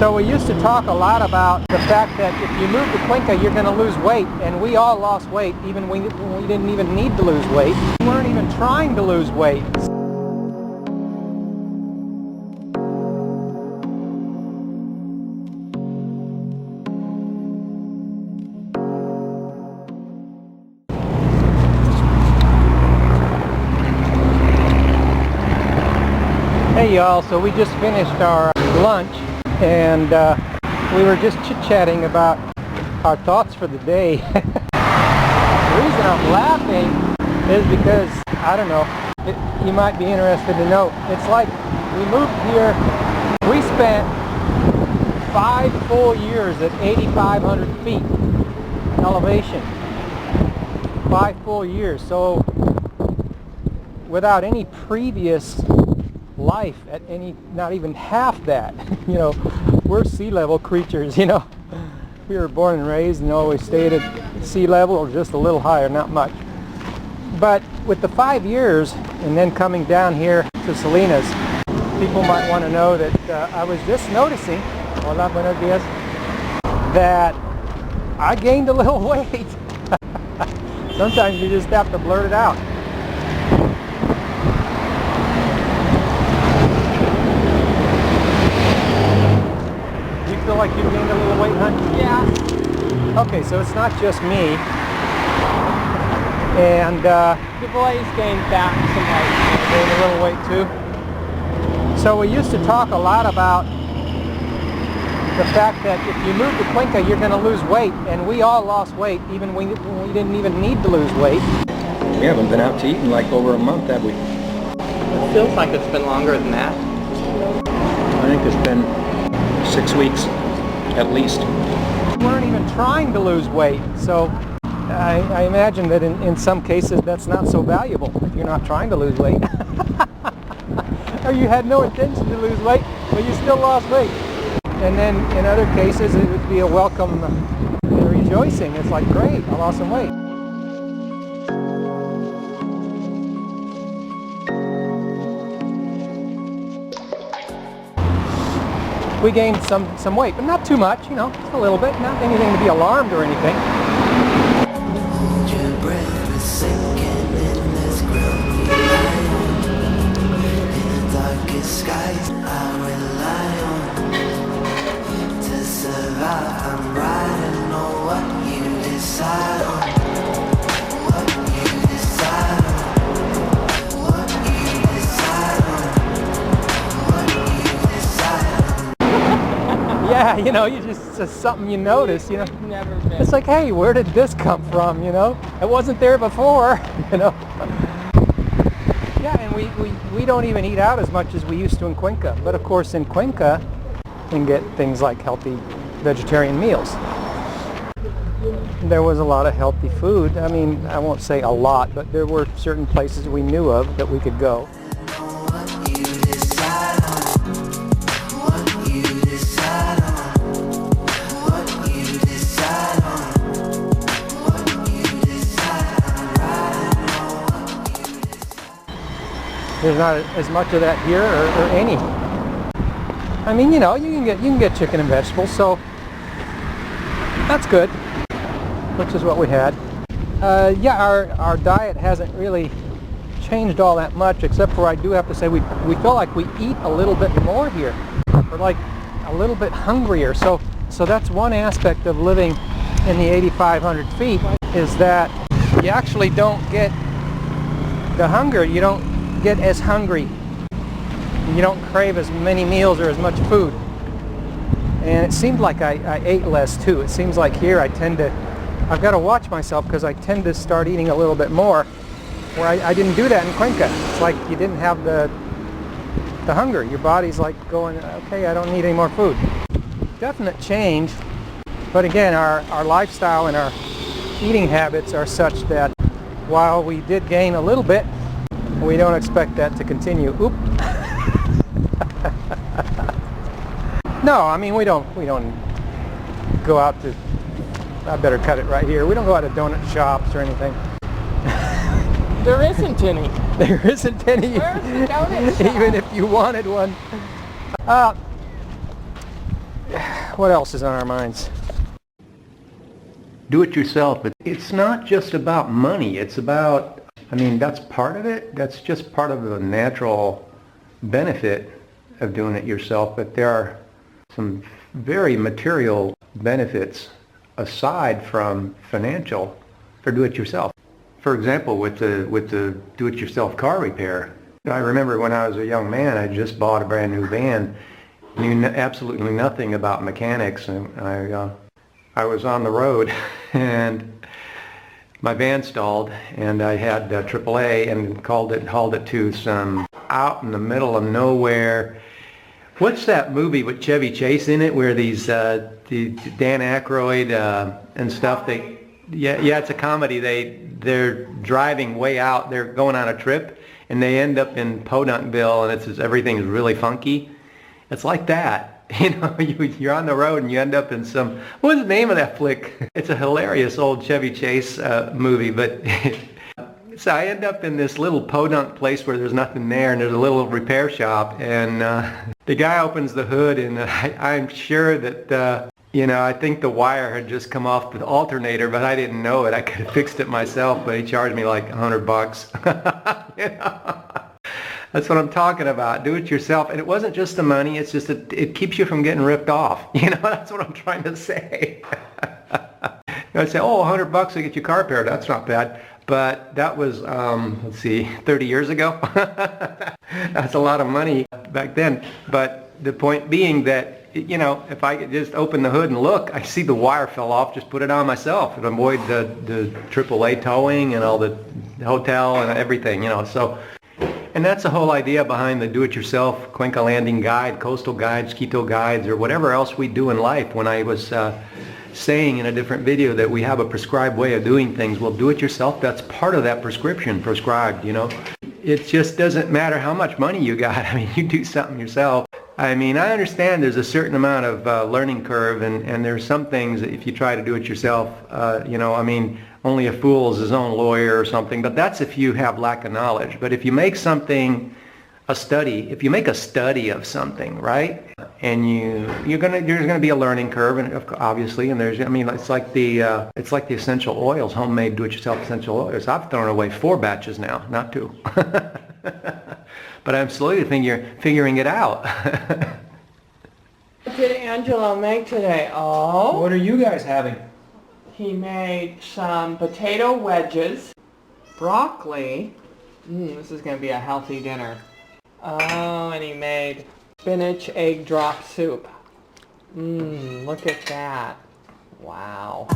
So we used to talk a lot about the fact that if you move to Cuenca, you're going to lose weight, and we all lost weight, even when we didn't even need to lose weight. We weren't even trying to lose weight. Hey y'all, so we just finished our lunch and we were just chit-chatting about our thoughts for the day. The reason I'm laughing is because, I don't know, you might be interested to know, it's like we moved here, we spent 5 full years at 8,500 feet elevation. 5 full years, so without any previous life at any, not even half that. You know, we're sea level creatures, you know. We were born and raised and always stayed at sea level or just a little higher, not much. But with the 5 years and then coming down here to Salinas, people might want to know that I was just noticing, hola, buenos dias, that I gained a little weight. Sometimes you just have to blurt it out. Feel like you gained a little weight, huh? Yeah. Okay, so it's not just me. And the boys gained back some weight. Gained a little weight too. So we used to talk a lot about the fact that if you move to Cuenca, you're going to lose weight, and we all lost weight, even when we didn't even need to lose weight. We haven't been out to eat in like over a month, have we? It feels like it's been longer than that. I think it's been 6 weeks, at least. We weren't even trying to lose weight, so I imagine that in some cases that's not so valuable if you're not trying to lose weight. Or you had no intention to lose weight, but you still lost weight. And then in other cases it would be a welcome rejoicing. It's like, great, I lost some weight. We gained some weight, but not too much, you know, just a little bit, not anything to be alarmed or anything. Hold your breath, sinking in this growing light. In the darkest skies, I rely on to survive. I'm riding on what you decide on. What you decide on. What you decide on. What you decide on. Yeah, you know, it's just something you notice, you know. Never been. It's like, hey, where did this come from, you know? It wasn't there before, you know. Yeah, and we don't even eat out as much as we used to in Cuenca. But of course in Cuenca, you can get things like healthy vegetarian meals. There was a lot of healthy food. I mean, I won't say a lot, but there were certain places we knew of that we could go. There's not as much of that here, or any. I mean, you know, you can get chicken and vegetables, so that's good, which is what we had. Yeah, our diet hasn't really changed all that much, except for I do have to say we feel like we eat a little bit more here. We're like a little bit hungrier. So that's one aspect of living in the 8,500 feet, is that you actually don't get the hunger. You don't get as hungry. You don't crave as many meals or as much food. And it seemed like I ate less too. It seems like here I've got to watch myself because I tend to start eating a little bit more, where I didn't do that in Cuenca. It's like you didn't have the hunger. Your body's like going, okay, I don't need any more food. Definite change, but again, our lifestyle and our eating habits are such that while we did gain a little bit, we don't expect that to continue. Oop. No, I mean we don't go out to, I better cut it right here. We don't go out to donut shops or anything. There isn't any. There isn't any. Where's the donut shop? Even if you wanted one. what else is on our minds? Do it yourself, but it's not just about money. It's about, I mean, that's part of it. That's just part of the natural benefit of doing it yourself, but there are some very material benefits aside from financial for do-it-yourself. For example, with the do-it-yourself car repair, I remember when I was a young man, I just bought a brand new van, knew absolutely nothing about mechanics, and I was on the road and my van stalled, and I had AAA and hauled it to some out in the middle of nowhere. What's that movie with Chevy Chase in it where these Dan Aykroyd and stuff? Yeah, it's a comedy. They're driving way out. They're going on a trip, and they end up in Podunkville, and it's just, everything's really funky. It's like that. You know, you're on the road and you end up in some, what's the name of that flick? It's a hilarious old Chevy Chase movie, but so I end up in this little podunk place where there's nothing there, and there's a little repair shop, and the guy opens the hood, and I'm sure that, you know, I think the wire had just come off the alternator, but I didn't know it. I could have fixed it myself, but he charged me like $100. You know? That's what I'm talking about. Do it yourself. And it wasn't just the money. It's just that it keeps you from getting ripped off. You know, that's what I'm trying to say. I'd say, oh, $100 to get your car repaired. That's not bad. But that was, let's see, 30 years ago. That's a lot of money back then. But the point being that, you know, if I could just open the hood and look, I see the wire fell off, just put it on myself and avoid the AAA towing and all the hotel and everything, you know. So, and that's the whole idea behind the do-it-yourself Cuenca Landing Guide, Coastal Guides, Quito Guides, or whatever else we do in life. When I was saying in a different video that we have a prescribed way of doing things, well, do-it-yourself, that's part of that prescription, prescribed, you know. It just doesn't matter how much money you got. I mean, you do something yourself. I mean, I understand there's a certain amount of learning curve, and there's some things that if you try to do it yourself, you know, I mean, only a fool is his own lawyer or something, but that's if you have lack of knowledge. But if you make something a study, if you make a study of something, right, and there's gonna be a learning curve, and obviously, and there's, I mean, it's like the essential oils, homemade do-it-yourself essential oils. I've thrown away 4 batches now, not 2. But I'm slowly figuring it out. What did Angelo make today? Oh, What are you guys having? he made some potato wedges, broccoli. This is going to be a healthy dinner. Oh, and he made spinach egg drop soup. Look at that. Wow.